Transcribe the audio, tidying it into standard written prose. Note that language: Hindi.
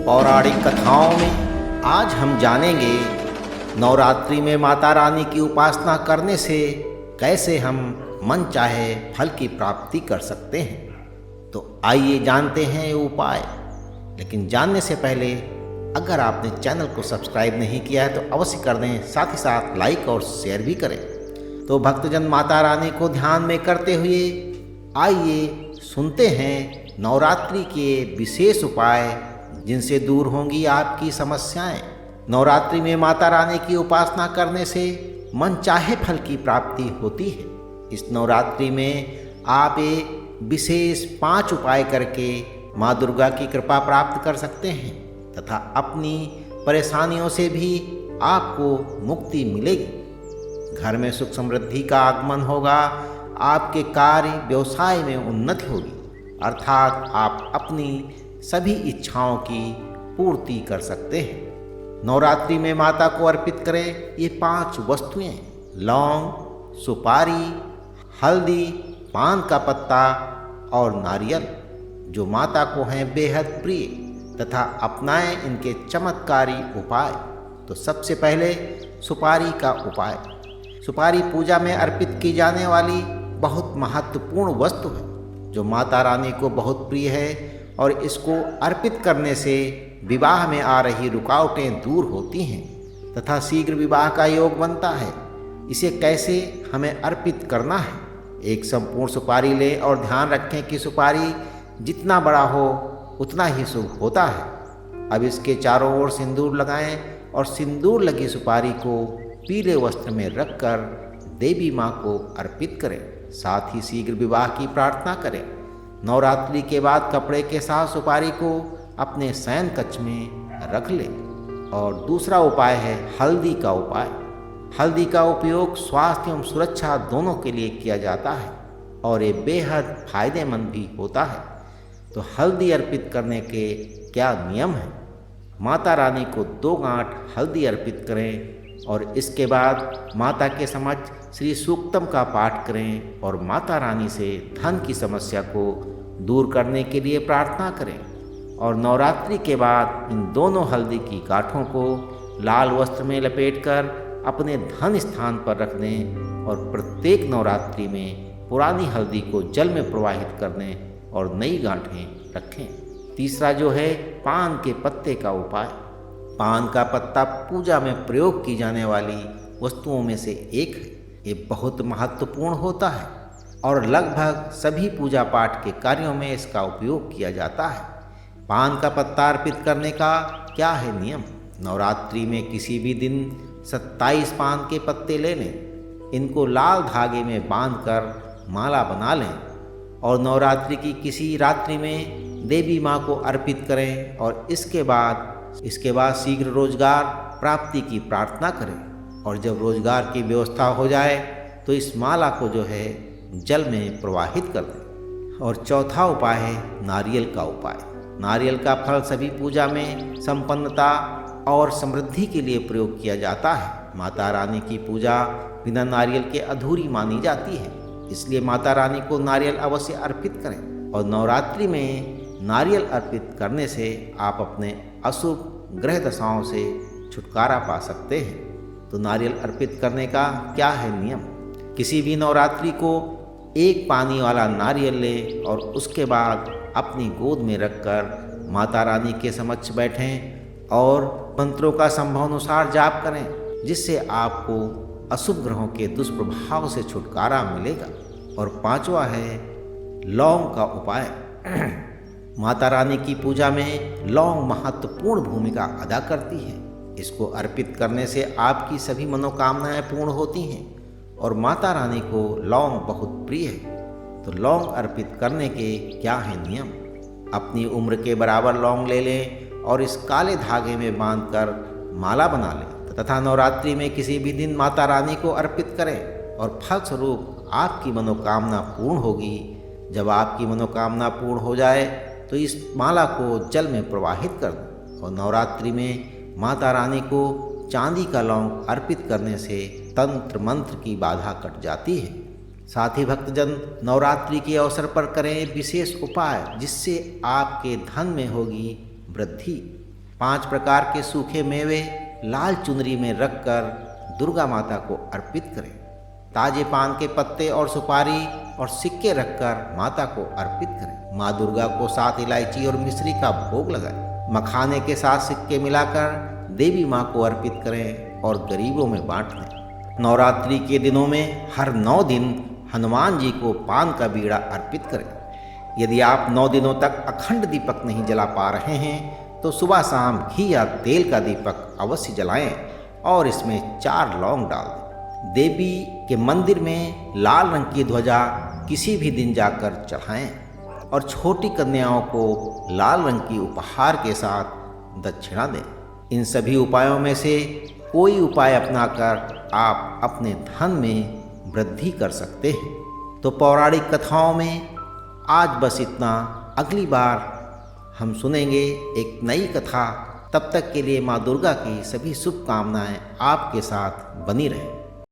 पौराणिक कथाओं में आज हम जानेंगे नवरात्रि में माता रानी की उपासना करने से कैसे हम मन चाहे फल की प्राप्ति कर सकते हैं। तो आइए जानते हैं ये उपाय। लेकिन जानने से पहले अगर आपने चैनल को सब्सक्राइब नहीं किया है तो अवश्य कर दें, साथ ही साथ लाइक और शेयर भी करें। तो भक्तजन माता रानी को ध्यान में करते हुए आइए सुनते हैं नवरात्रि के विशेष उपाय जिनसे दूर होंगी आपकी समस्याएं। नवरात्रि में माता रानी की उपासना करने से मन चाहे फल की प्राप्ति होती है। इस नवरात्रि में आप ये विशेष 5 उपाय करके माँ दुर्गा की कृपा प्राप्त कर सकते हैं तथा अपनी परेशानियों से भी आपको मुक्ति मिलेगी। घर में सुख समृद्धि का आगमन होगा, आपके कार्य व्यवसाय में उन्नति होगी, अर्थात आप अपनी सभी इच्छाओं की पूर्ति कर सकते हैं। नवरात्रि में माता को अर्पित करें ये 5 वस्तुएं: लौंग, सुपारी, हल्दी, पान का पत्ता और नारियल, जो माता को हैं बेहद प्रिय, तथा अपनाएं इनके चमत्कारी उपाय। तो सबसे पहले सुपारी का उपाय। सुपारी पूजा में अर्पित की जाने वाली बहुत महत्वपूर्ण वस्तु है जो माता रानी को बहुत प्रिय है, और इसको अर्पित करने से विवाह में आ रही रुकावटें दूर होती हैं तथा शीघ्र विवाह का योग बनता है। इसे कैसे हमें अर्पित करना है? एक संपूर्ण सुपारी लें और ध्यान रखें कि सुपारी जितना बड़ा हो उतना ही शुभ होता है। अब इसके चारों ओर सिंदूर लगाएं और सिंदूर लगी सुपारी को पीले वस्त्र में रखकर देवी माँ को अर्पित करें। साथ ही शीघ्र विवाह की प्रार्थना करें। नवरात्रि के बाद कपड़े के साथ सुपारी को अपने शयन कक्ष में रख लें। और दूसरा उपाय है हल्दी का उपाय। हल्दी का उपयोग स्वास्थ्य एवं सुरक्षा दोनों के लिए किया जाता है और ये बेहद फायदेमंद भी होता है। तो हल्दी अर्पित करने के क्या नियम हैं? माता रानी को 2 गांठ हल्दी अर्पित करें और इसके बाद माता के समक्ष श्री सूक्तम का पाठ करें और माता रानी से धन की समस्या को दूर करने के लिए प्रार्थना करें। और नवरात्रि के बाद इन दोनों हल्दी की गांठों को लाल वस्त्र में लपेटकर अपने धन स्थान पर रख दें और प्रत्येक नवरात्रि में पुरानी हल्दी को जल में प्रवाहित कर दें और नई गांठें रखें। तीसरा जो है पान के पत्ते का उपाय। पान का पत्ता पूजा में प्रयोग की जाने वाली वस्तुओं में से एक है। ये बहुत महत्वपूर्ण होता है और लगभग सभी पूजा पाठ के कार्यों में इसका उपयोग किया जाता है। पान का पत्ता अर्पित करने का क्या है नियम? नवरात्रि में किसी भी दिन 27 पान के पत्ते ले लें, इनको लाल धागे में बांधकर माला बना लें और नवरात्रि की किसी रात्रि में देवी माँ को अर्पित करें और इसके बाद शीघ्र रोजगार प्राप्ति की प्रार्थना करें। और जब रोजगार की व्यवस्था हो जाए तो इस माला को जो है जल में प्रवाहित कर दें। और चौथा उपाय है नारियल का उपाय। नारियल का फल सभी पूजा में संपन्नता और समृद्धि के लिए प्रयोग किया जाता है। माता रानी की पूजा बिना नारियल के अधूरी मानी जाती है, इसलिए माता रानी को नारियल अवश्य अर्पित करें। और नवरात्रि में नारियल अर्पित करने से आप अपने अशुभ ग्रह दशाओं से छुटकारा पा सकते हैं। तो नारियल अर्पित करने का क्या है नियम? किसी भी नवरात्रि को 1 पानी वाला नारियल लें और उसके बाद अपनी गोद में रखकर माता रानी के समक्ष बैठें और मंत्रों का संभवानुसार जाप करें, जिससे आपको अशुभ ग्रहों के दुष्प्रभाव से छुटकारा मिलेगा। और 5वां है लौंग का उपाय। माता रानी की पूजा में लौंग महत्वपूर्ण भूमिका अदा करती है। इसको अर्पित करने से आपकी सभी मनोकामनाएं पूर्ण होती हैं और माता रानी को लौंग बहुत प्रिय है। तो लौंग अर्पित करने के क्या है नियम? अपनी उम्र के बराबर लौंग ले लें और इस काले धागे में बांधकर माला बना लें तथा नवरात्रि में किसी भी दिन माता रानी को अर्पित करें और फलस्वरूप आपकी मनोकामना पूर्ण होगी। जब आपकी मनोकामना पूर्ण हो जाए तो इस माला को जल में प्रवाहित कर दें। और नवरात्रि में माता रानी को चांदी का लौंग अर्पित करने से तंत्र मंत्र की बाधा कट जाती है। साथ ही भक्तजन नवरात्रि के अवसर पर करें विशेष उपाय जिससे आपके धन में होगी वृद्धि। 5 प्रकार के सूखे मेवे लाल चुनरी में रखकर दुर्गा माता को अर्पित करें। ताजे पान के पत्ते और सुपारी और सिक्के रखकर माता को अर्पित करें। माँ दुर्गा को 7 इलायची और मिश्री का भोग लगाएं। मखाने के साथ सिक्के मिलाकर देवी माँ को अर्पित करें और गरीबों में बांट दें। नवरात्रि के दिनों में हर 9 दिन हनुमान जी को पान का बीड़ा अर्पित करें। यदि आप 9 दिनों तक अखंड दीपक नहीं जला पा रहे हैं तो सुबह शाम घी या तेल का दीपक अवश्य जलाएं और इसमें 4 लौंग डाल दें। देवी के मंदिर में लाल रंग की ध्वजा किसी भी दिन जाकर चढ़ाएं और छोटी कन्याओं को लाल रंग की उपहार के साथ दक्षिणा दें। इन सभी उपायों में से कोई उपाय अपनाकर आप अपने धन में वृद्धि कर सकते हैं। तो पौराणिक कथाओं में आज बस इतना। अगली बार हम सुनेंगे एक नई कथा। तब तक के लिए माँ दुर्गा की सभी शुभकामनाएं आपके साथ बनी रहें।